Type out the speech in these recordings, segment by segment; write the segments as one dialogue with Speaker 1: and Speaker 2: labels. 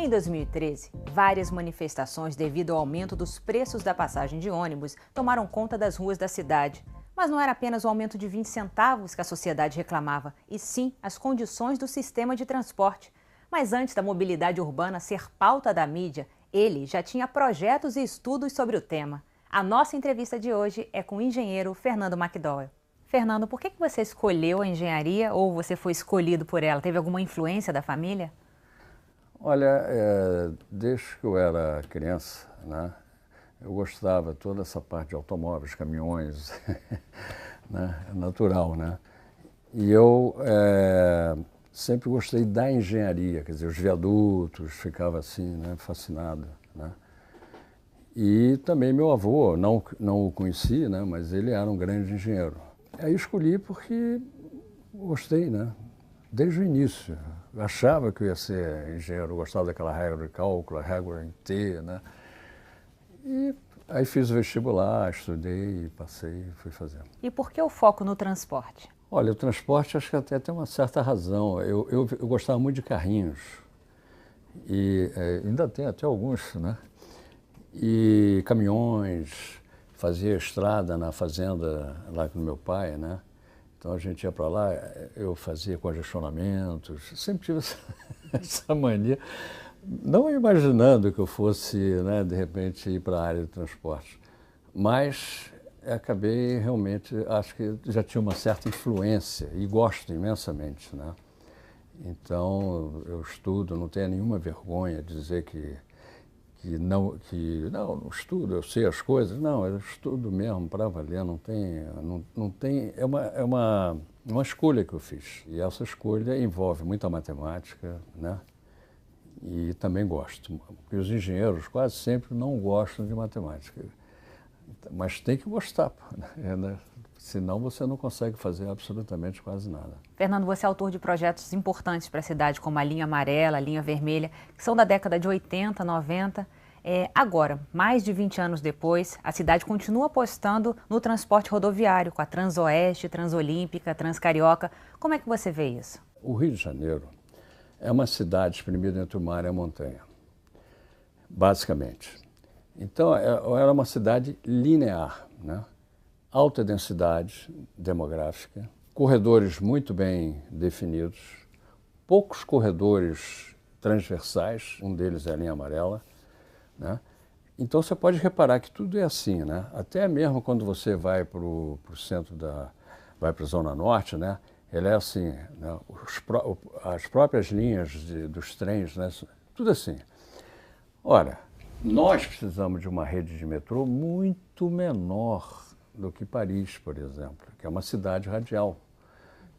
Speaker 1: Em 2013, várias manifestações devido ao aumento dos preços da passagem de ônibus tomaram conta das ruas da cidade. Mas não era apenas o aumento de 20 centavos que a sociedade reclamava, e sim as condições do sistema de transporte. Mas antes da mobilidade urbana ser pauta da mídia, ele já tinha projetos e estudos sobre o tema. A nossa entrevista de hoje é com o engenheiro Fernando McDowell. Fernando, por que você escolheu a engenharia ou você foi escolhido por ela? Teve alguma influência da família?
Speaker 2: Olha, desde que eu era criança, né, eu gostava toda essa parte de automóveis, caminhões, né, natural, né? E eu sempre gostei da engenharia, quer dizer, os viadutos, ficava assim, né, fascinado, né? E também meu avô, não o conheci, né, mas ele era um grande engenheiro. Aí escolhi porque gostei, né? Desde o início. Eu achava que eu ia ser engenheiro, eu gostava daquela regra de cálculo, a regra em T, né? E aí fiz o vestibular, estudei, passei, fui fazendo.
Speaker 1: E por que o foco no transporte?
Speaker 2: Olha, o transporte acho que até tem uma certa razão. Eu gostava muito de carrinhos. E ainda tem até alguns, né? E caminhões, fazia estrada na fazenda lá com meu pai, né? Então a gente ia para lá, eu fazia congestionamentos, sempre tive essa mania, não imaginando que eu fosse, né, de repente, ir para a área de transporte. Mas acabei realmente, acho que já tinha uma certa influência e gosto imensamente, né? Então eu estudo, não tenho nenhuma vergonha de dizer que não estudo, eu sei as coisas. Não, eu estudo mesmo para valer, não tem, é uma escolha que eu fiz. E essa escolha envolve muita matemática, né? E também gosto, porque os engenheiros quase sempre não gostam de matemática. Mas tem que gostar, né? Senão você não consegue fazer absolutamente quase nada.
Speaker 1: Fernando, você é autor de projetos importantes para a cidade, como a linha amarela, a linha vermelha, que são da década de 80, 90. Agora, mais de 20 anos depois, a cidade continua apostando no transporte rodoviário, com a Transoeste, Transolímpica, Transcarioca. Como é que você vê isso?
Speaker 2: O Rio de Janeiro é uma cidade espremida entre o mar e a montanha, basicamente. Então, era uma cidade linear, né? Alta densidade demográfica, corredores muito bem definidos, poucos corredores transversais, um deles é a linha amarela, né? Então você pode reparar que tudo é assim, né? Até mesmo quando você vai para o centro vai para a Zona Norte, né? Ele é assim, né? As próprias linhas dos trens, né? Tudo assim. Ora, nós precisamos de uma rede de metrô muito menor do que Paris, por exemplo, que é uma cidade radial.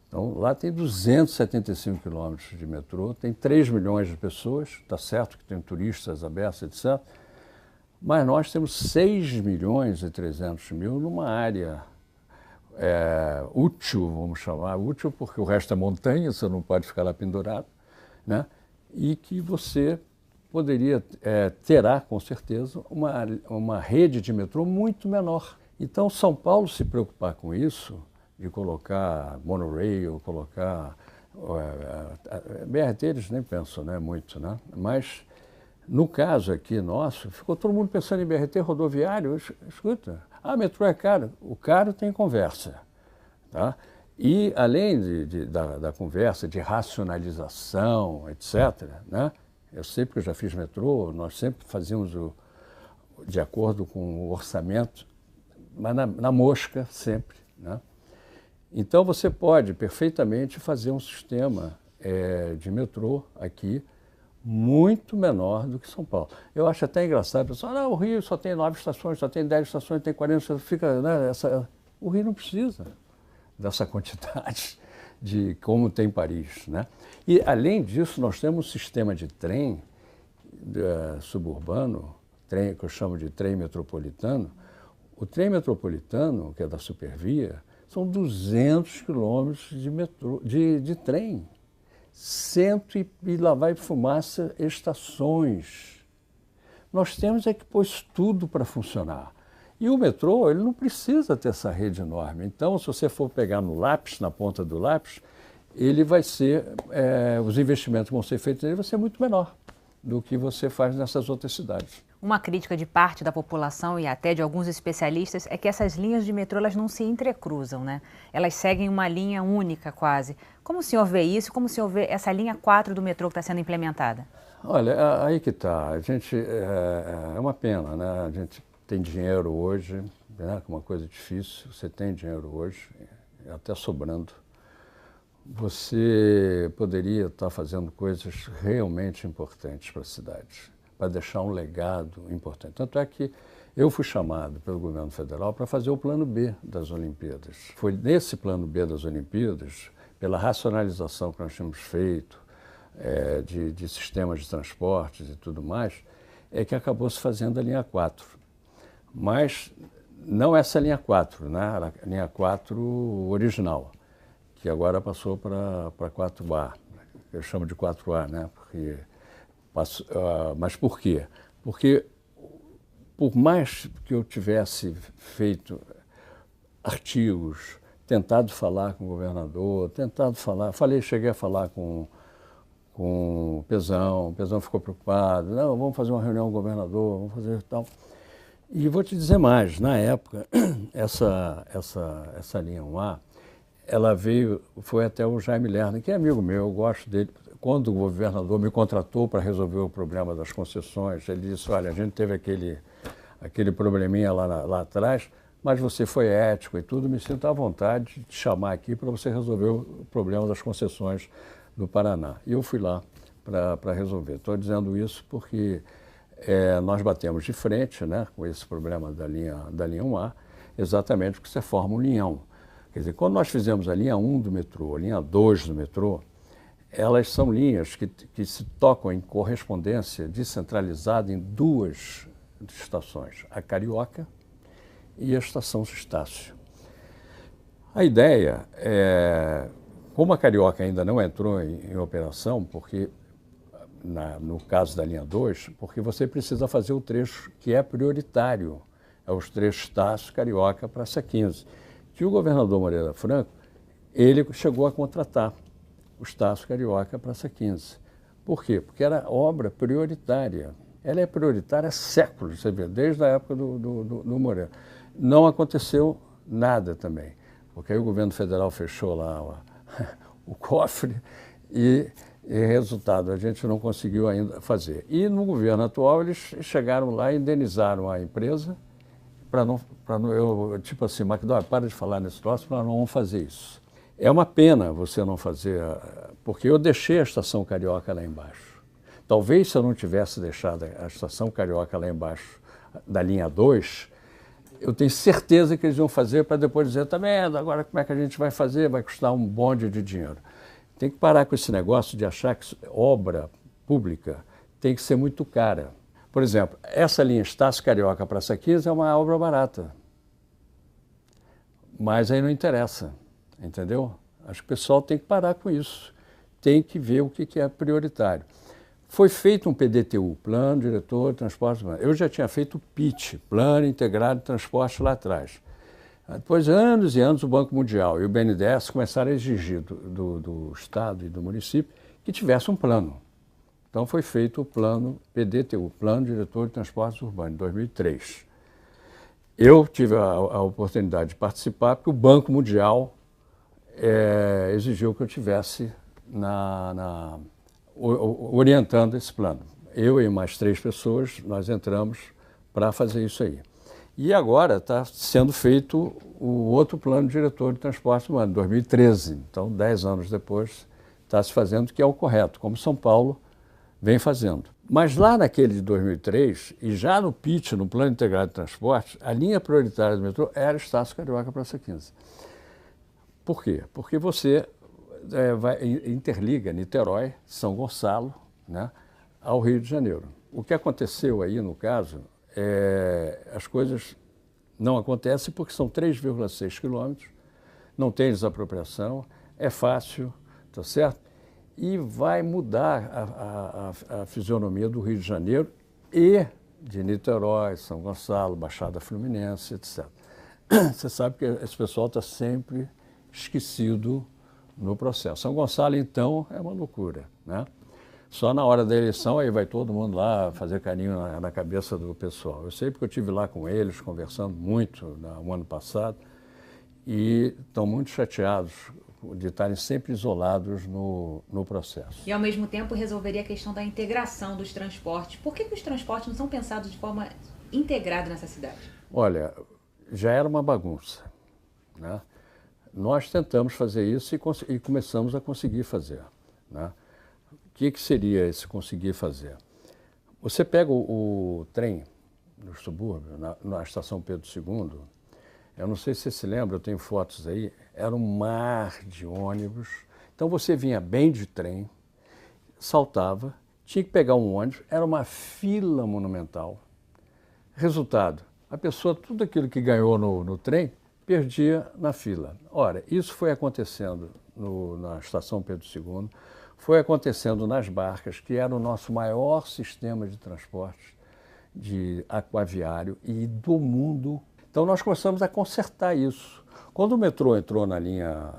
Speaker 2: Então, lá tem 275 quilômetros de metrô, tem 3 milhões de pessoas, está certo que tem turistas abertos, etc. Mas nós temos 6 milhões e 300 mil numa área útil, vamos chamar, útil porque o resto é montanha, você não pode ficar lá pendurado, né? E que você terá, com certeza, uma rede de metrô muito menor. Então, São Paulo se preocupar com isso, de colocar monorail, colocar BRT, eles nem pensam, né, muito, né? Mas, no caso aqui nosso, ficou todo mundo pensando em BRT rodoviário. Escuta, metrô é caro. O caro tem conversa, tá? E, além da conversa de racionalização, etc., né? Eu sei porque eu já fiz metrô, nós sempre fazíamos de acordo com o orçamento, mas na mosca sempre, né? Então você pode perfeitamente fazer um sistema de metrô aqui muito menor do que São Paulo. Eu acho até engraçado, o pessoal, o Rio só tem 9 estações, só tem 10 estações, tem 40 estações, fica, né, o Rio não precisa dessa quantidade de como tem Paris, né? E além disso, nós temos um sistema de trem suburbano, trem que eu chamo de trem metropolitano. O trem metropolitano, que é da Supervia, são 200 quilômetros de trem. E lá vai fumaça estações. Nós temos que pôr isso tudo para funcionar. E o metrô, ele não precisa ter essa rede enorme. Então, se você for pegar no lápis, na ponta do lápis, ele vai ser, os investimentos que vão ser feitos nele vai ser muito menor. do que você faz nessas outras cidades.
Speaker 1: Uma crítica de parte da população e até de alguns especialistas é que essas linhas de metrô elas não se entrecruzam, né? Elas seguem uma linha única quase. Como o senhor vê isso? Como o senhor vê essa linha 4 do metrô que está sendo implementada?
Speaker 2: Olha, aí que está. A gente, é uma pena, né? A gente tem dinheiro hoje, né? Uma coisa difícil, você tem dinheiro hoje, até sobrando. Você poderia estar fazendo coisas realmente importantes para a cidade, para deixar um legado importante. Tanto é que eu fui chamado pelo governo federal para fazer o plano B das Olimpíadas. Foi nesse plano B das Olimpíadas, pela racionalização que nós tínhamos feito, de sistemas de transportes e tudo mais, é que acabou se fazendo a linha 4. Mas não essa linha 4, né? A linha 4 original, que agora passou para 4A. Eu chamo de 4A, né? Porque mas por quê? Porque por mais que eu tivesse feito artigos, tentado falar com o governador, cheguei a falar com o Pezão ficou preocupado, não, vamos fazer uma reunião com o governador, vamos fazer tal. E vou te dizer mais, na época, essa linha 1A, ela foi até o Jaime Lerner, que é amigo meu, eu gosto dele. Quando o governador me contratou para resolver o problema das concessões, ele disse, olha, a gente teve aquele probleminha lá atrás, mas você foi ético e tudo, me sinto à vontade de te chamar aqui para você resolver o problema das concessões do Paraná. E eu fui lá para resolver. Estou dizendo isso porque nós batemos de frente, né, com esse problema da linha 1A, exatamente porque você forma um linhão. Quer dizer, quando nós fizemos a linha 1 do metrô, a linha 2 do metrô, elas são linhas que se tocam em correspondência descentralizada em duas estações, a Carioca e a Estação Estácio. A ideia como a Carioca ainda não entrou em operação, porque no caso da linha 2, porque você precisa fazer o trecho que é prioritário, é os trechos Estácio, Carioca, Praça 15, que o governador Moreira Franco, ele chegou a contratar o Estácio, Carioca, Praça 15. Por quê? Porque era obra prioritária. Ela é prioritária há séculos, você vê, desde a época do Moreira. Não aconteceu nada também, porque aí o governo federal fechou lá o cofre e resultado, a gente não conseguiu ainda fazer. E no governo atual eles chegaram lá e indenizaram a empresa tipo assim, McDowell, para de falar nesse troço, para não fazer isso. É uma pena você não fazer, porque eu deixei a Estação Carioca lá embaixo. Talvez se eu não tivesse deixado a Estação Carioca lá embaixo da linha 2, eu tenho certeza que eles iam fazer para depois dizer, tá vendo, agora como é que a gente vai fazer? Vai custar um bonde de dinheiro. Tem que parar com esse negócio de achar que obra pública tem que ser muito cara. Por exemplo, essa linha Estácio Carioca Praça 15 é uma obra barata. Mas aí não interessa, entendeu? Acho que o pessoal tem que parar com isso. Tem que ver o que é prioritário. Foi feito um PDTU, Plano Diretor de Transporte Urbano. Eu já tinha feito o PIT, Plano Integrado de Transporte, lá atrás. Depois, anos e anos, o Banco Mundial e o BNDES começaram a exigir do Estado e do município que tivesse um plano. Então foi feito o plano PDTU, Plano Diretor de Transportes Urbanos, em 2003. Eu tive a oportunidade de participar porque o Banco Mundial exigiu que eu tivesse orientando esse plano. Eu e mais 3 pessoas, nós entramos para fazer isso aí. E agora está sendo feito o outro plano diretor de transporte humano, 2013. Então, 10 anos depois, está se fazendo, que é o correto, como São Paulo vem fazendo. Mas lá naquele de 2003, e já no PIT, no Plano Integrado de Transporte, a linha prioritária do metrô era Estácio Carioca Praça 15. Por quê? Porque você interliga Niterói, São Gonçalo, né, ao Rio de Janeiro. O que aconteceu aí, no caso, as coisas não acontecem porque são 3,6 quilômetros, não tem desapropriação, é fácil, tá certo? E vai mudar a fisionomia do Rio de Janeiro e de Niterói, São Gonçalo, Baixada Fluminense, etc. Você sabe que esse pessoal está sempre esquecido no processo. São Gonçalo, então, é uma loucura, né? Só na hora da eleição aí vai todo mundo lá fazer carinho na cabeça do pessoal. Eu sei porque eu estive lá com eles, conversando muito no ano passado, e estão muito chateados de estarem sempre isolados no processo.
Speaker 1: E, ao mesmo tempo, resolveria a questão da integração dos transportes. Por que os transportes não são pensados de forma integrada nessa cidade?
Speaker 2: Olha, já era uma bagunça, né? Nós tentamos fazer isso e começamos a conseguir fazer, né? O que seria esse conseguir fazer? Você pega o trem no subúrbio, na estação Pedro II, eu não sei se você se lembra, eu tenho fotos aí, era um mar de ônibus. Então você vinha bem de trem, saltava, tinha que pegar um ônibus, era uma fila monumental. Resultado, a pessoa, tudo aquilo que ganhou no trem, perdia na fila. Ora, isso foi acontecendo na estação Pedro II, foi acontecendo nas barcas, que era o nosso maior sistema de transporte de aquaviário e do mundo. Então nós começamos a consertar isso. Quando o metrô entrou na linha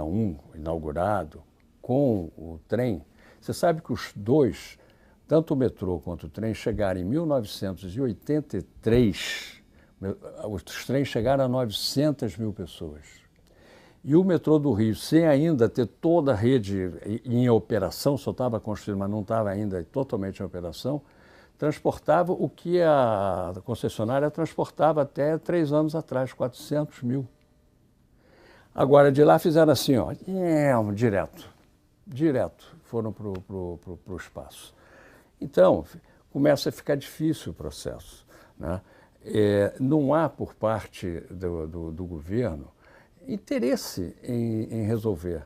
Speaker 2: 1, inaugurado, com o trem, você sabe que os dois, tanto o metrô quanto o trem, chegaram em 1983, os trens chegaram a 900 mil pessoas. E o metrô do Rio, sem ainda ter toda a rede em operação, só estava construído, mas não estava ainda totalmente em operação, transportava o que a concessionária transportava até 3 anos atrás, 400 mil. Agora, de lá fizeram assim, ó, direto, foram para o espaço. Então, começa a ficar difícil o processo, né? Não há, por parte do governo, interesse em resolver.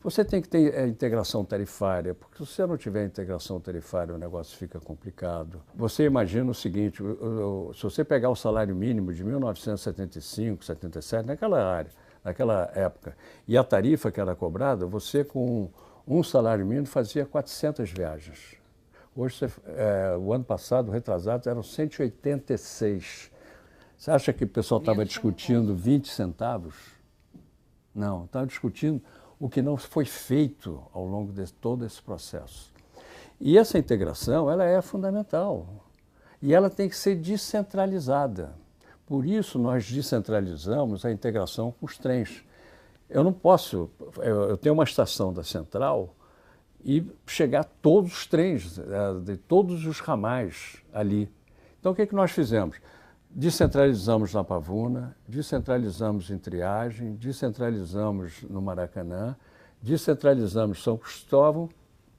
Speaker 2: Você tem que ter integração tarifária, porque se você não tiver integração tarifária, o negócio fica complicado. Você imagina o seguinte, se você pegar o salário mínimo de 1975, 77, naquela época, e a tarifa que era cobrada, você com um salário mínimo fazia 400 viagens. Hoje, o ano passado, retrasado, eram 186. Você acha que o pessoal estava discutindo 20 centavos? Não, estava discutindo o que não foi feito ao longo de todo esse processo. E essa integração, ela é fundamental. E ela tem que ser descentralizada. Por isso, nós descentralizamos a integração com os trens. Eu não posso, eu tenho uma estação da Central e chegar todos os trens, de todos os ramais ali. Então, o que nós fizemos? Descentralizamos na Pavuna, descentralizamos em Triagem, descentralizamos no Maracanã, descentralizamos em São Cristóvão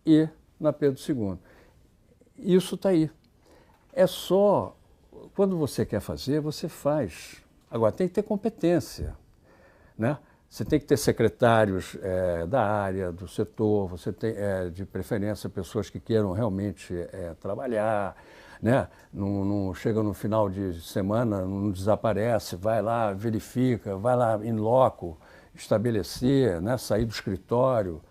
Speaker 2: e na Pedro II. Isso está aí. É só, quando você quer fazer, você faz. Agora, tem que ter competência, né? Você tem que ter secretários da área, do setor, você tem, de preferência, pessoas que queiram realmente trabalhar, né? Não chega no final de semana, não desaparece, vai lá, verifica, vai lá in loco, estabelecer, né? Sair do escritório,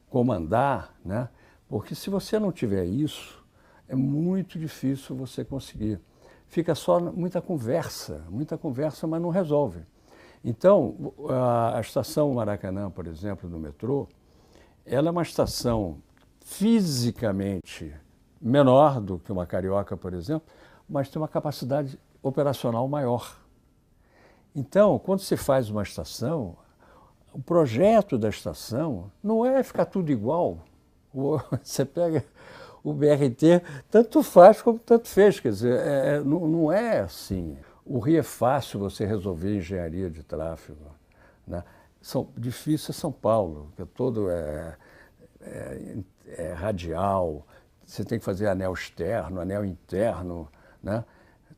Speaker 2: comandar, né? Porque se você não tiver isso, é muito difícil você conseguir. Fica só muita conversa, mas não resolve. Então, a estação Maracanã, por exemplo, do metrô, ela é uma estação fisicamente menor do que uma Carioca, por exemplo, mas tem uma capacidade operacional maior. Então, quando se faz uma estação, o projeto da estação não é ficar tudo igual. Você pega o BRT, tanto faz como tanto fez, quer dizer, não é assim. O Rio é fácil você resolver engenharia de tráfego, né? Difícil é São Paulo, que todo é radial, você tem que fazer anel externo, anel interno, né?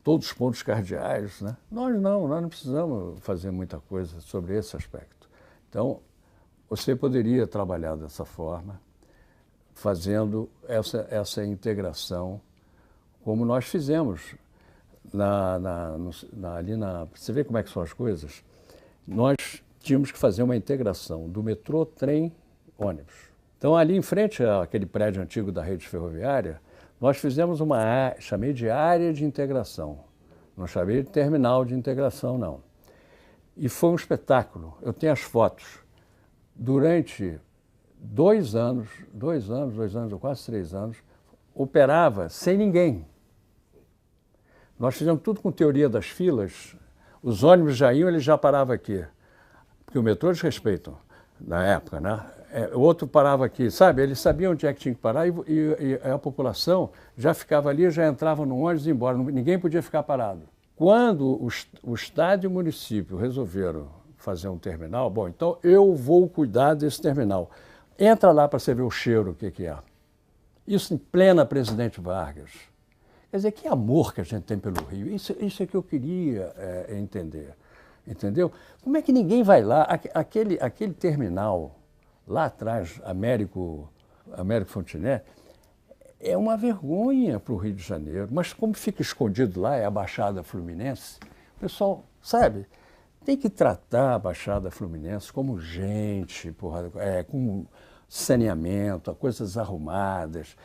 Speaker 2: Todos os pontos cardeais, né? Nós não precisamos fazer muita coisa sobre esse aspecto. Então, você poderia trabalhar dessa forma, fazendo essa integração, como nós fizemos. Você vê como é que são as coisas? Nós tínhamos que fazer uma integração do metrô, trem, ônibus. Então, ali em frente àquele prédio antigo da rede ferroviária, nós fizemos chamei de área de integração. Não chamei de terminal de integração, não. E foi um espetáculo. Eu tenho as fotos. Durante 2 anos, ou quase 3 anos, operava sem ninguém. Nós fizemos tudo com teoria das filas, os ônibus já iam, ele já parava aqui, porque o metrô eles respeitam, na época, né? O outro parava aqui, sabe? Eles sabiam onde é que tinha que parar e a população já ficava ali, já entrava no ônibus e ia embora, ninguém podia ficar parado. Quando o Estado e o município resolveram fazer um terminal, bom, então eu vou cuidar desse terminal. Entra lá para você ver o cheiro, o que é. Isso em plena Presidente Vargas. Quer dizer, que amor que a gente tem pelo Rio. Isso é que eu queria entender. Entendeu? Como é que ninguém vai lá? Aquele terminal lá atrás, Américo Fontenelle, é uma vergonha para o Rio de Janeiro. Mas como fica escondido lá, é a Baixada Fluminense, o pessoal, sabe, tem que tratar a Baixada Fluminense como gente, porra, com saneamento, coisas arrumadas,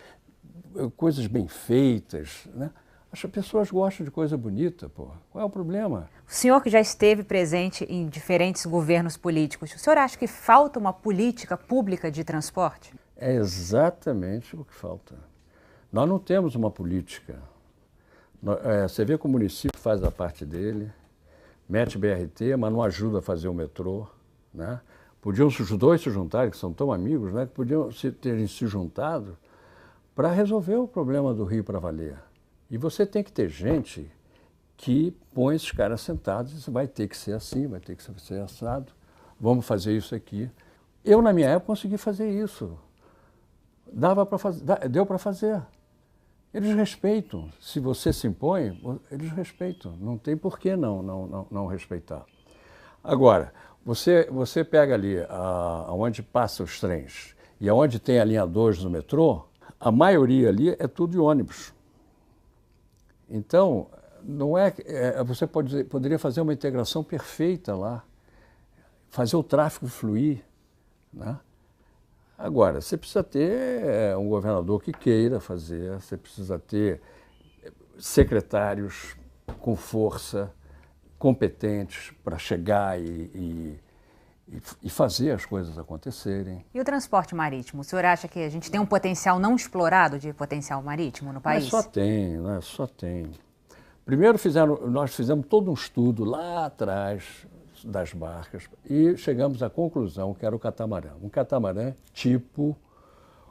Speaker 2: coisas bem feitas, né? As pessoas gostam de coisa bonita, porra. Qual é o problema?
Speaker 1: O senhor que já esteve presente em diferentes governos políticos, o senhor acha que falta uma política pública de transporte?
Speaker 2: É exatamente o que falta. Nós não temos uma política. Você vê que o município faz a parte dele, mete BRT, mas não ajuda a fazer o metrô, né? Podiam os dois se juntarem, que são tão amigos, né? Que podiam terem se juntado para resolver o problema do Rio para valer. E você tem que ter gente que põe esses caras sentados e diz, vai ter que ser assim, vai ter que ser assado, vamos fazer isso aqui. Eu, na minha época, consegui fazer isso. Deu para fazer. Eles respeitam. Se você se impõe, eles respeitam. Não tem por que não respeitar. Agora, você pega ali onde passam os trens e aonde tem a linha 2 no metrô, a maioria ali é tudo de ônibus. Então, não você poderia fazer uma integração perfeita lá, fazer o tráfego fluir, né? Agora, você precisa ter um governador que queira fazer, você precisa ter secretários com força, competentes para chegar e fazer as coisas acontecerem.
Speaker 1: E o transporte marítimo? O senhor acha que a gente tem um potencial não explorado de potencial marítimo no país?
Speaker 2: Mas só tem. Primeiro nós fizemos todo um estudo lá atrás das barcas e chegamos à conclusão que era o catamarã. Um catamarã tipo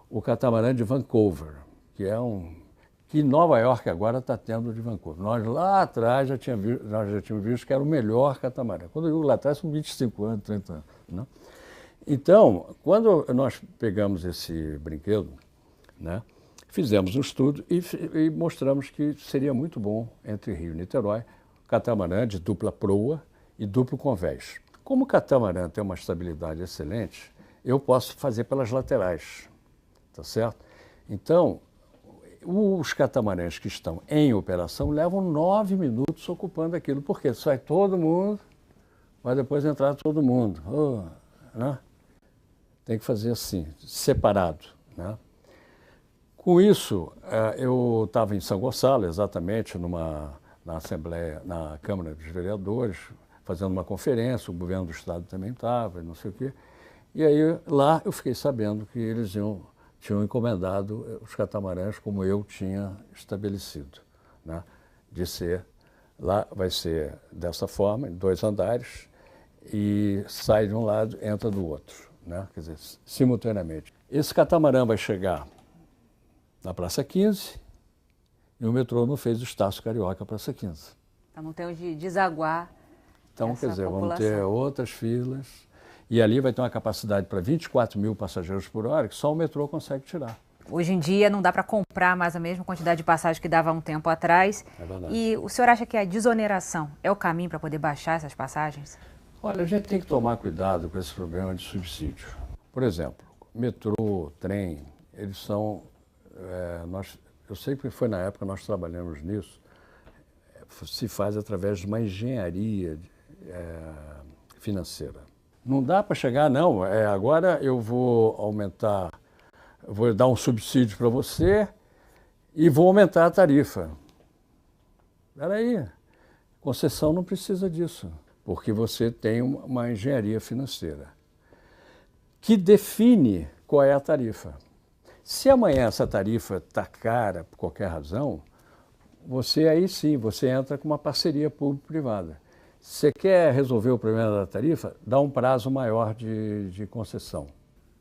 Speaker 2: o catamarã de Vancouver, que Nova York agora está tendo de Vancouver. Nós lá atrás nós já tínhamos visto que era o melhor catamarã. Quando eu digo lá atrás, são 25 anos, 30 anos. Né? Então, quando nós pegamos esse brinquedo, né, fizemos um estudo e mostramos que seria muito bom entre Rio e Niterói, catamarã de dupla proa e duplo convés. Como o catamarã tem uma estabilidade excelente, eu posso fazer pelas laterais, tá certo? Então, os catamarãs que estão em operação levam 9 minutos ocupando aquilo, porque sai todo mundo, vai depois entrar todo mundo. Né? Tem que fazer assim, separado. Né? Com isso, eu estava em São Gonçalo, exatamente, na Assembleia, na Câmara dos Vereadores, fazendo uma conferência, o governo do Estado também estava, não sei o quê. E aí, lá, eu fiquei sabendo que eles tinham encomendado os catamarãs como eu tinha estabelecido, né? Lá vai ser dessa forma, em 2 andares, e sai de um lado, entra do outro, né? Quer dizer, simultaneamente. Esse catamarã vai chegar na Praça 15 e o metrô não fez o Estácio Carioca Praça 15.
Speaker 1: Então não tem onde desaguar.
Speaker 2: Então, quer dizer, vamos ter outras filas. E ali vai ter uma capacidade para 24 mil passageiros por hora, que só o metrô consegue tirar.
Speaker 1: Hoje em dia não dá para comprar mais a mesma quantidade de passagem que dava há um tempo atrás.
Speaker 2: É verdade.
Speaker 1: E o senhor acha que a desoneração é o caminho para poder baixar essas passagens?
Speaker 2: Olha, a gente tem que tomar cuidado com esse problema de subsídio. Por exemplo, metrô, trem, eles são... eu sei que foi na época que nós trabalhamos nisso, se faz através de uma engenharia financeira. Não dá para chegar, não, agora eu vou aumentar, vou dar um subsídio para você e vou aumentar a tarifa. Espera aí, concessão não precisa disso, porque você tem uma engenharia financeira que define qual é a tarifa. Se amanhã essa tarifa está cara por qualquer razão, aí sim, você entra com uma parceria público-privada. Se você quer resolver o problema da tarifa, dá um prazo maior de concessão.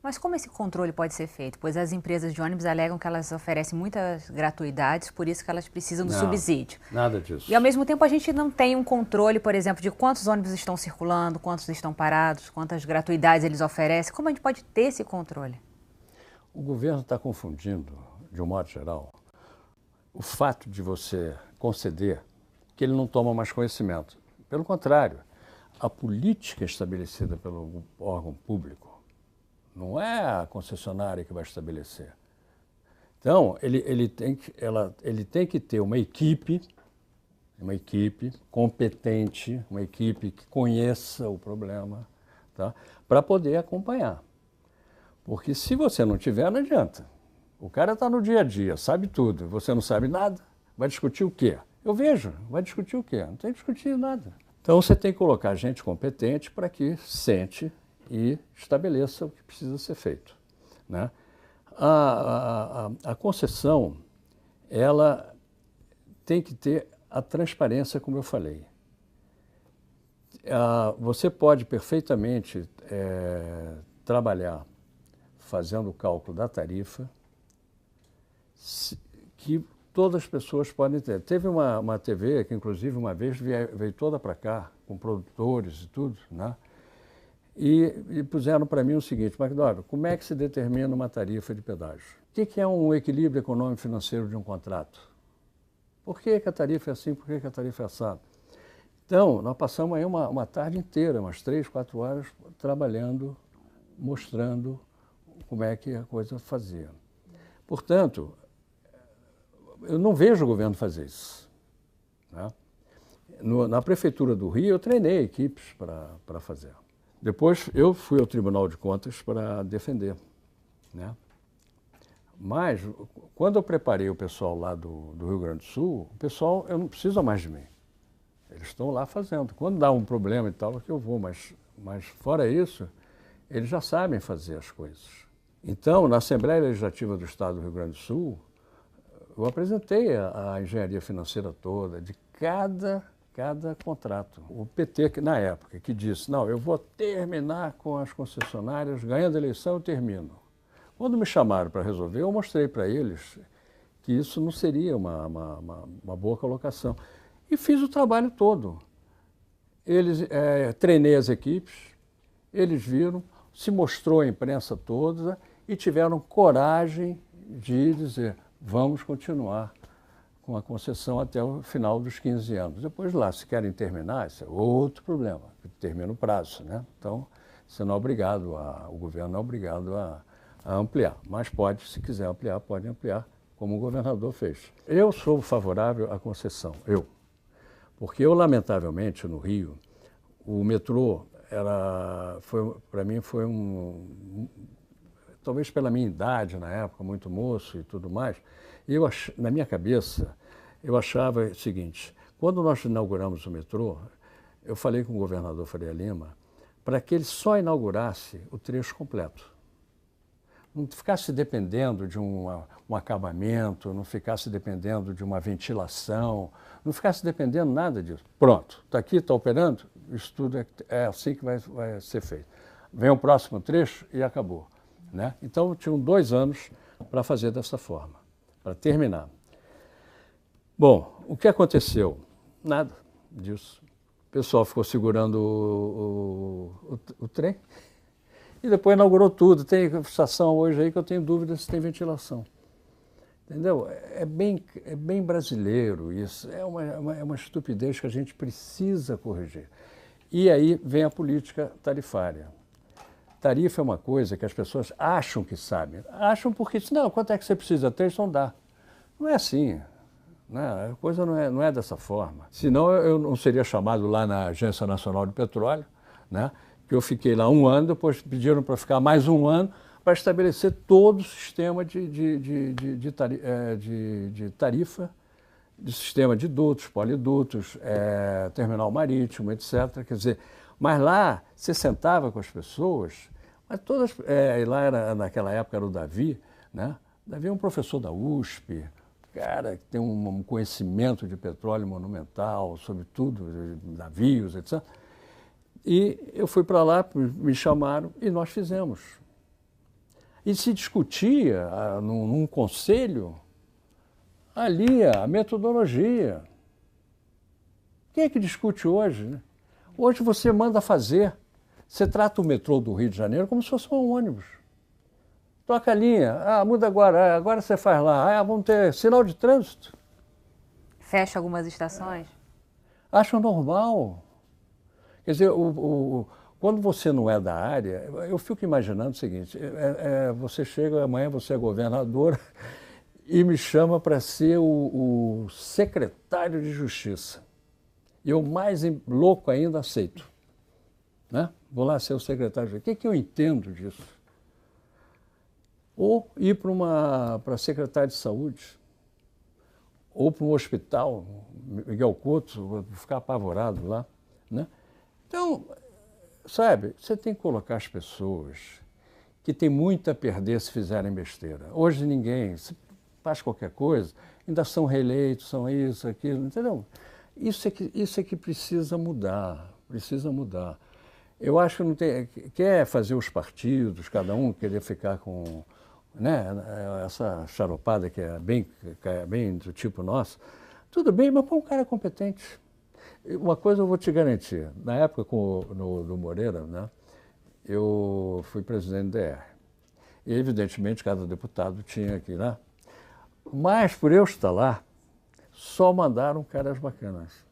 Speaker 1: Mas como esse controle pode ser feito? Pois as empresas de ônibus alegam que elas oferecem muitas gratuidades, por isso que elas precisam do subsídio.
Speaker 2: Nada disso.
Speaker 1: E ao mesmo tempo a gente não tem um controle, por exemplo, de quantos ônibus estão circulando, quantos estão parados, quantas gratuidades eles oferecem. Como a gente pode ter esse controle?
Speaker 2: O governo está confundindo, de um modo geral, o fato de você conceder que ele não toma mais conhecimento. Pelo contrário, a política estabelecida pelo órgão público não é a concessionária que vai estabelecer. Então, ele tem que ter uma equipe competente, uma equipe que conheça o problema, tá? Para poder acompanhar. Porque se você não tiver, não adianta. O cara está no dia a dia, sabe tudo, você não sabe nada, vai discutir o quê? Eu vejo, vai discutir o quê? Não tem que discutir nada. Então você tem que colocar gente competente para que sente e estabeleça o que precisa ser feito, né? A concessão, ela tem que ter a transparência, como eu falei. Você pode perfeitamente trabalhar fazendo o cálculo da tarifa, que todas as pessoas podem ter. Teve uma TV que, inclusive, uma vez veio toda para cá, com produtores e tudo, né? E puseram para mim o seguinte: McDonald, como é que se determina uma tarifa de pedágio? O que é um equilíbrio econômico-financeiro de um contrato? Por que a tarifa é assim, por que a tarifa é assada? Então, nós passamos aí uma tarde inteira, umas 3, 4 horas, trabalhando, mostrando como é que a coisa fazia. Portanto, eu não vejo o governo fazer isso, né? Na Prefeitura do Rio, eu treinei equipes para fazer. Depois, eu fui ao Tribunal de Contas para defender, né? Mas, quando eu preparei o pessoal lá do Rio Grande do Sul, o pessoal, eu não precisa mais de mim. Eles estão lá fazendo. Quando dá um problema e tal, é que eu vou, mas fora isso, eles já sabem fazer as coisas. Então, na Assembleia Legislativa do Estado do Rio Grande do Sul, eu apresentei a engenharia financeira toda, de cada contrato. O PT, na época, que disse, não, eu vou terminar com as concessionárias, ganhando a eleição eu termino. Quando me chamaram para resolver, eu mostrei para eles que isso não seria uma boa colocação. E fiz o trabalho todo. Treinei as equipes, eles viram, se mostrou a imprensa toda e tiveram coragem de dizer, vamos continuar com a concessão até o final dos 15 anos. Depois lá, se querem terminar, isso é outro problema, termina o prazo, né? Então, você não é obrigado, o governo não é obrigado a ampliar, mas pode, se quiser ampliar, pode ampliar, como o governador fez. Eu sou favorável à concessão, porque eu, lamentavelmente, no Rio, o metrô para mim foi talvez pela minha idade na época, muito moço e tudo mais, na minha cabeça, eu achava o seguinte, quando nós inauguramos o metrô, eu falei com o governador Faria Lima para que ele só inaugurasse o trecho completo. Não ficasse dependendo de um acabamento, não ficasse dependendo de uma ventilação, não ficasse dependendo nada disso. Pronto, está aqui, está operando, isso tudo é assim que vai ser feito. Vem o próximo trecho e acabou, né? Então, tinham 2 anos para fazer dessa forma, para terminar. Bom, o que aconteceu? Nada disso. O pessoal ficou segurando o trem e depois inaugurou tudo. Tem estação hoje aí que eu tenho dúvida se tem ventilação. Entendeu? É bem brasileiro isso. É uma estupidez que a gente precisa corrigir. E aí vem a política tarifária. Tarifa é uma coisa que as pessoas acham que sabem. Acham porque, não, quanto é que você precisa ter? Isso não dá. Não é assim. Né? A coisa não é dessa forma. Senão eu não seria chamado lá na Agência Nacional de Petróleo, né? Que eu fiquei lá 1 ano, depois pediram para ficar mais 1 ano para estabelecer todo o sistema de tarifa, de sistema de dutos, polidutos, terminal marítimo, etc. Quer dizer, mas lá você sentava com as pessoas, Mas todas, lá naquela época era o Davi, né? Davi é um professor da USP, cara que tem um conhecimento de petróleo monumental, sobre tudo, navios, etc. E eu fui para lá, me chamaram e nós fizemos. E se discutia num conselho ali a metodologia. Quem é que discute hoje, né? Hoje você manda fazer. Você trata o metrô do Rio de Janeiro como se fosse um ônibus. Troca a linha. Muda agora. Agora você faz lá. Vamos ter sinal de trânsito.
Speaker 1: Fecha algumas estações?
Speaker 2: Acho normal. Quer dizer, quando você não é da área, eu fico imaginando o seguinte, você chega, amanhã você é governador e me chama para ser o secretário de Justiça. E eu, mais louco ainda, aceito. Né? Vou lá ser o secretário de Justiça. O que eu entendo disso? Ou ir para secretário de Saúde, ou para um hospital, Miguel Couto, vou ficar apavorado lá. Né? Então, sabe, você tem que colocar as pessoas que têm muito a perder se fizerem besteira. Hoje ninguém faz qualquer coisa, ainda são reeleitos, são isso, aquilo, entendeu? Isso é que precisa mudar, precisa mudar. Eu acho que não tem, quer fazer os partidos, cada um querer ficar com, né, essa charopada que é bem do tipo nosso, tudo bem, mas põe um cara competente. Uma coisa eu vou te garantir, na época do Moreira, né, eu fui presidente do DR. E, evidentemente, cada deputado tinha que ir lá. Mas, por eu estar lá, só mandaram caras bacanas.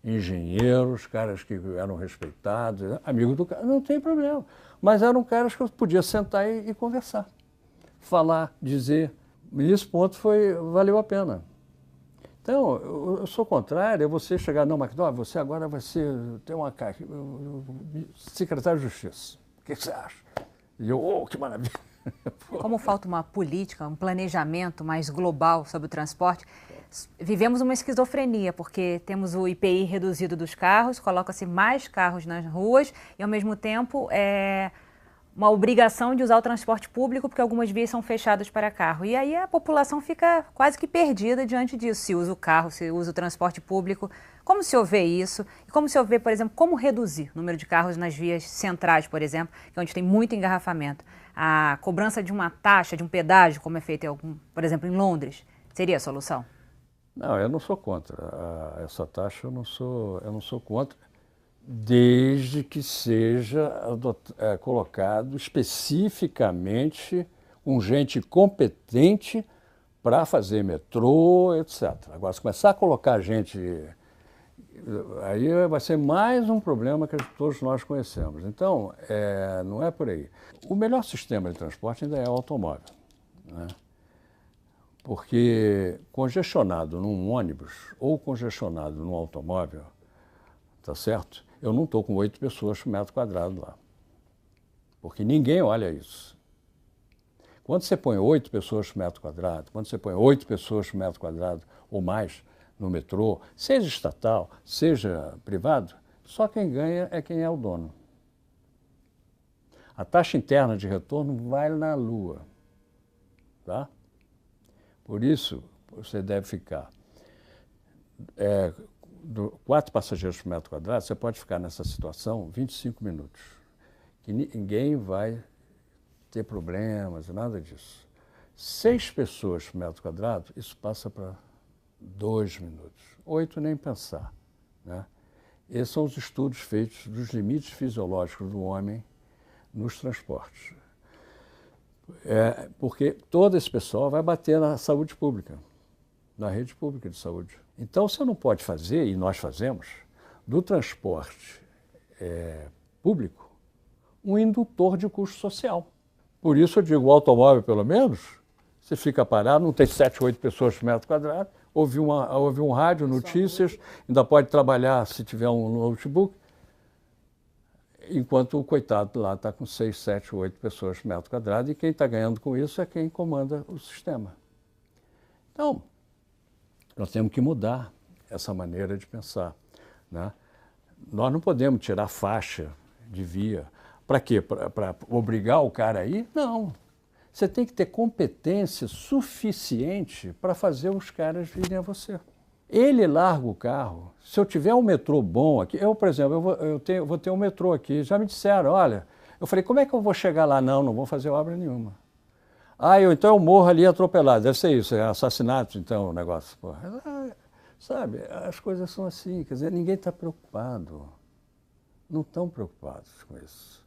Speaker 2: Engenheiros, caras que eram respeitados, amigos do cara, não tem problema. Mas eram caras que eu podia sentar e conversar, falar, dizer. E esse ponto valeu a pena. Então, eu sou contrário a você chegar, não, McDowell, você agora vai ter uma secretário de Justiça. O que você acha? E eu, que maravilha.
Speaker 1: Como falta uma política, um planejamento mais global sobre o transporte, vivemos uma esquizofrenia, porque temos o IPI reduzido dos carros, coloca-se mais carros nas ruas e, ao mesmo tempo, uma obrigação de usar o transporte público, porque algumas vias são fechadas para carro. E aí a população fica quase que perdida diante disso, se usa o carro, se usa o transporte público. Como se vê isso? E como se vê, por exemplo, como reduzir o número de carros nas vias centrais, por exemplo, que é onde tem muito engarrafamento? A cobrança de uma taxa, de um pedágio, como é feito, por exemplo, em Londres, seria a solução?
Speaker 2: Não, eu não sou contra essa taxa, eu não sou contra, desde que seja colocado especificamente um gente competente para fazer metrô, etc. Agora, se começar a colocar gente, aí vai ser mais um problema que todos nós conhecemos. Então, não é por aí. O melhor sistema de transporte ainda é o automóvel, né? Porque congestionado num ônibus ou congestionado num automóvel, tá certo? Eu não estou com 8 pessoas por metro quadrado lá. Porque ninguém olha isso. Quando você põe 8 pessoas por metro quadrado, quando você põe 8 pessoas por metro quadrado ou mais no metrô, seja estatal, seja privado, só quem ganha é quem é o dono. A taxa interna de retorno vai na lua, tá? Por isso, você deve ficar 4 passageiros por metro quadrado, você pode ficar nessa situação 25 minutos. Que ninguém vai ter problemas, nada disso. 6 pessoas por metro quadrado, isso passa para 2 minutos. 8 nem pensar, né? Esses são os estudos feitos dos limites fisiológicos do homem nos transportes. Porque todo esse pessoal vai bater na saúde pública, na rede pública de saúde. Então, você não pode fazer, e nós fazemos, do transporte público um indutor de custo social. Por isso eu digo, o automóvel, pelo menos, você fica parado, não tem 7, 8 pessoas por metro quadrado, ouve um rádio, notícias, ainda pode trabalhar se tiver um notebook, enquanto o coitado lá está com 6, 7, 8 pessoas por metro quadrado, e quem está ganhando com isso é quem comanda o sistema. Então, nós temos que mudar essa maneira de pensar, né? Nós não podemos tirar faixa de via. Para quê? Para obrigar o cara a ir? Não. Você tem que ter competência suficiente para fazer os caras virem a você. Ele larga o carro. Se eu tiver um metrô bom aqui, eu, por exemplo, eu vou ter um metrô aqui. Já me disseram, olha, eu falei, como é que eu vou chegar lá? Não, não vou fazer obra nenhuma. Ah, então eu morro ali atropelado. Deve ser isso, é assassinato, então, o negócio. Porra. Sabe, as coisas são assim, quer dizer, ninguém está preocupado. Não estão preocupados com isso.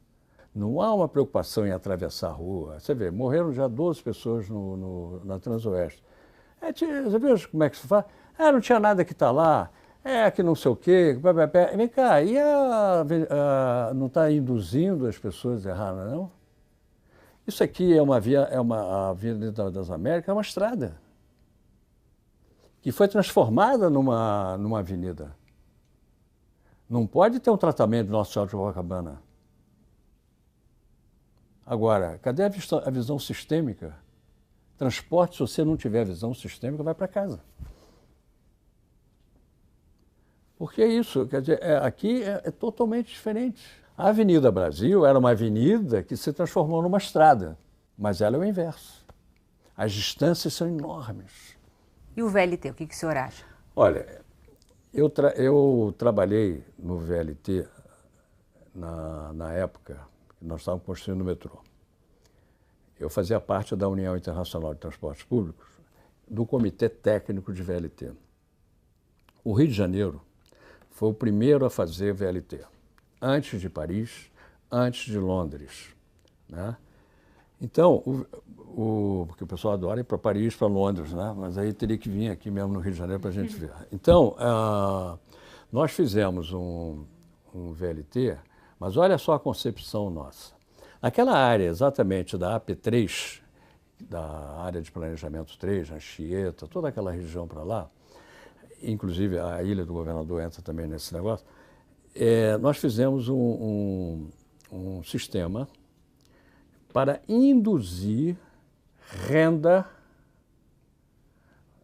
Speaker 2: Não há uma preocupação em atravessar a rua. Você vê, morreram já 12 pessoas na Transoeste. Você viu como é que se faz? Não tinha nada que está lá, que não sei o quê. Vem cá, e não está induzindo as pessoas erradas, não? Isso aqui a Avenida das Américas é uma estrada que foi transformada numa avenida. Não pode ter um tratamento do Nossa Senhora de Copacabana. Agora, cadê a visão sistêmica? Transporte, se você não tiver visão sistêmica, vai para casa. Porque é isso, quer dizer, aqui é totalmente diferente. A Avenida Brasil era uma avenida que se transformou numa estrada, mas ela é o inverso. As distâncias são enormes.
Speaker 1: E o VLT, o que o senhor acha?
Speaker 2: Olha, eu trabalhei no VLT na época que nós estávamos construindo o metrô. Eu fazia parte da União Internacional de Transportes Públicos, do Comitê Técnico de VLT. O Rio de Janeiro foi o primeiro a fazer VLT, antes de Paris, antes de Londres, né? Então, porque o pessoal adora ir para Paris, para Londres, né? Mas aí teria que vir aqui mesmo no Rio de Janeiro para a gente ver. Então, nós fizemos um VLT, mas olha só a concepção nossa. Naquela área exatamente da AP3, da área de planejamento 3, Anchieta, toda aquela região para lá, inclusive a Ilha do Governador entra também nesse negócio, nós fizemos um sistema para induzir renda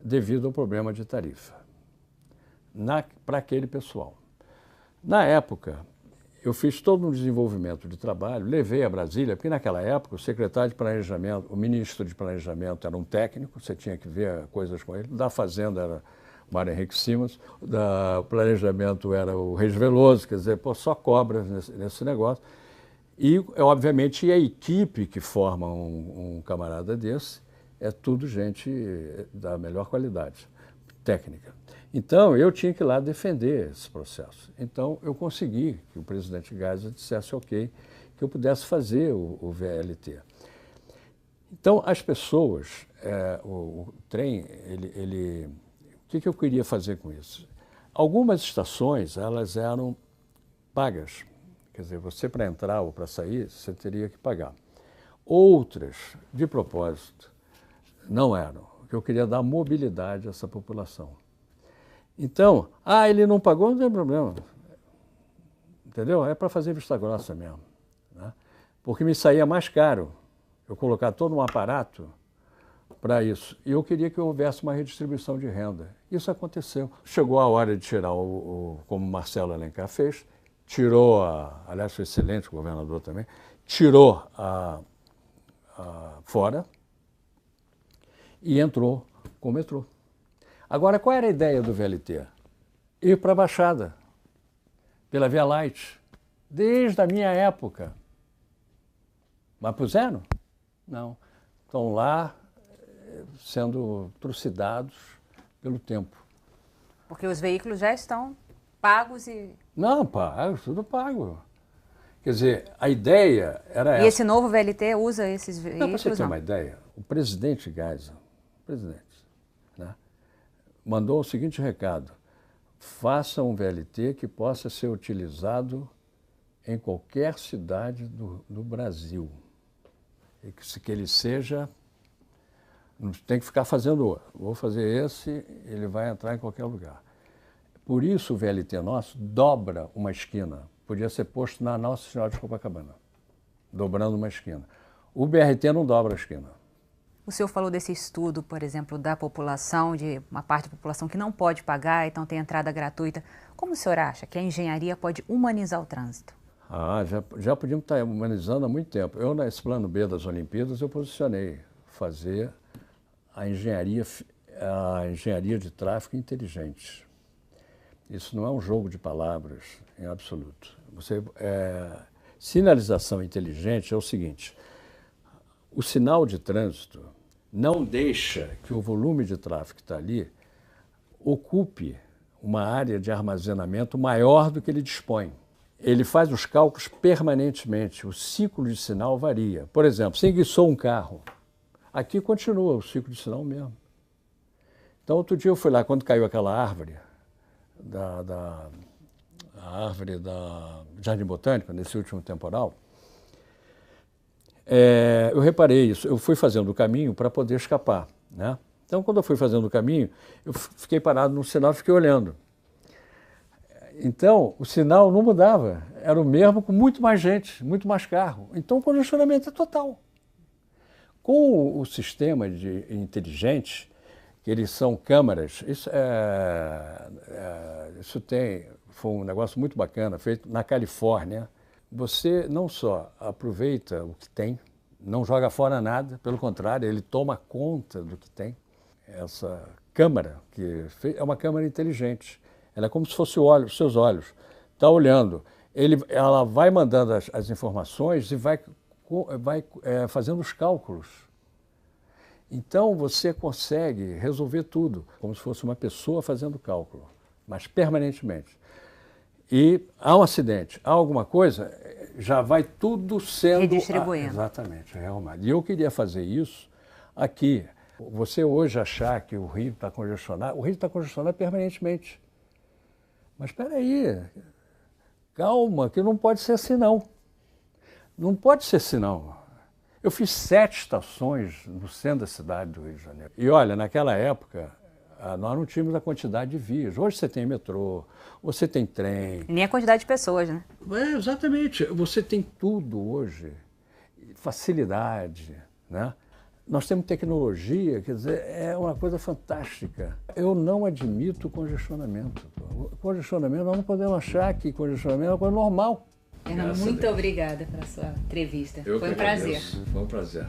Speaker 2: devido ao problema de tarifa para aquele pessoal. Na época, eu fiz todo um desenvolvimento de trabalho, levei a Brasília, porque naquela época o secretário de planejamento, o ministro de planejamento era um técnico, você tinha que ver coisas com ele, da Fazenda era o Mário Henrique Simas, da planejamento era o Reis Veloso, quer dizer, só cobras nesse negócio. E, obviamente, a equipe que forma um camarada desse é tudo gente da melhor qualidade técnica. Então, eu tinha que ir lá defender esse processo. Então, eu consegui que o presidente Geisel dissesse ok, que eu pudesse fazer o VLT. Então, as pessoas, o trem, o que eu queria fazer com isso? Algumas estações, elas eram pagas. Quer dizer, você para entrar ou para sair, você teria que pagar. Outras, de propósito, não eram. Porque eu queria dar mobilidade a essa população. Então, ele não pagou, não tem problema. Entendeu? É para fazer vista grossa mesmo, né? Porque me saía mais caro eu colocar todo um aparato para isso. E eu queria que houvesse uma redistribuição de renda. Isso aconteceu. Chegou a hora de tirar, como Marcelo Alencar fez, tirou, aliás, foi excelente, o governador também, tirou fora e entrou com o metrô. Agora, qual era a ideia do VLT? Ir para a Baixada, pela Via Light, desde a minha época. Mas puseram? Não. Estão lá sendo trucidados pelo tempo.
Speaker 1: Porque os veículos já estão pagos e...
Speaker 2: Não, pago, tudo pago. Quer dizer, a ideia era essa.
Speaker 1: E esse novo VLT usa esses veículos?
Speaker 2: Não, para você ter uma ideia, o presidente Geisel, né, mandou o seguinte recado: faça um VLT que possa ser utilizado em qualquer cidade do Brasil. E que ele seja... Não tem que ficar fazendo outro. Vou fazer esse, ele vai entrar em qualquer lugar. Por isso o VLT nosso dobra uma esquina. Podia ser posto na Nossa Senhora de Copacabana, dobrando uma esquina. O BRT não dobra a esquina.
Speaker 1: O senhor falou desse estudo, por exemplo, da população, de uma parte da população que não pode pagar, então tem entrada gratuita. Como o senhor acha que a engenharia pode humanizar o trânsito?
Speaker 2: Já podíamos estar humanizando há muito tempo. Eu, nesse plano B das Olimpíadas, eu posicionei fazer a engenharia de tráfego inteligente. Isso não é um jogo de palavras em absoluto. Sinalização inteligente é o seguinte: o sinal de trânsito não deixa que o volume de tráfego que está ali ocupe uma área de armazenamento maior do que ele dispõe. Ele faz os cálculos permanentemente, o ciclo de sinal varia. Por exemplo, se enguiçou um carro, aqui continua o ciclo de sinal mesmo. Então, outro dia eu fui lá, quando caiu aquela árvore, a árvore da Jardim Botânico, nesse último temporal, eu reparei isso. Eu fui fazendo o caminho para poder escapar, né? Então, quando eu fui fazendo o caminho, eu fiquei parado no sinal e fiquei olhando. Então, o sinal não mudava, era o mesmo com muito mais gente, muito mais carro. Então, o congestionamento é total. Com o sistema inteligente, que eles são câmaras, foi um negócio muito bacana, feito na Califórnia. Você não só aproveita o que tem, não joga fora nada, pelo contrário, ele toma conta do que tem. Essa câmara, que é uma câmara inteligente, ela é como se fosse os seus olhos. Está olhando, ela vai mandando as informações e vai fazendo os cálculos. Então você consegue resolver tudo, como se fosse uma pessoa fazendo cálculo, mas permanentemente. E há um acidente, há alguma coisa, já vai tudo sendo...
Speaker 1: Redistribuindo.
Speaker 2: Exatamente, realmente. E eu queria fazer isso aqui. Você hoje achar que o Rio está congestionado, o Rio está congestionado permanentemente. Mas espera aí, calma, que não pode ser assim não. Não pode ser assim não. Eu fiz 7 estações no centro da cidade do Rio de Janeiro. E olha, naquela época, nós não tínhamos a quantidade de vias. Hoje você tem metrô, você tem trem.
Speaker 1: Nem a quantidade de pessoas, né?
Speaker 2: Exatamente. Você tem tudo hoje. Facilidade, né? Nós temos tecnologia, quer dizer, é uma coisa fantástica. Eu não admito congestionamento. Congestionamento, nós não podemos achar que congestionamento é uma coisa normal.
Speaker 1: Fernando, muito obrigada pela sua entrevista. Foi um prazer.
Speaker 2: Foi um prazer.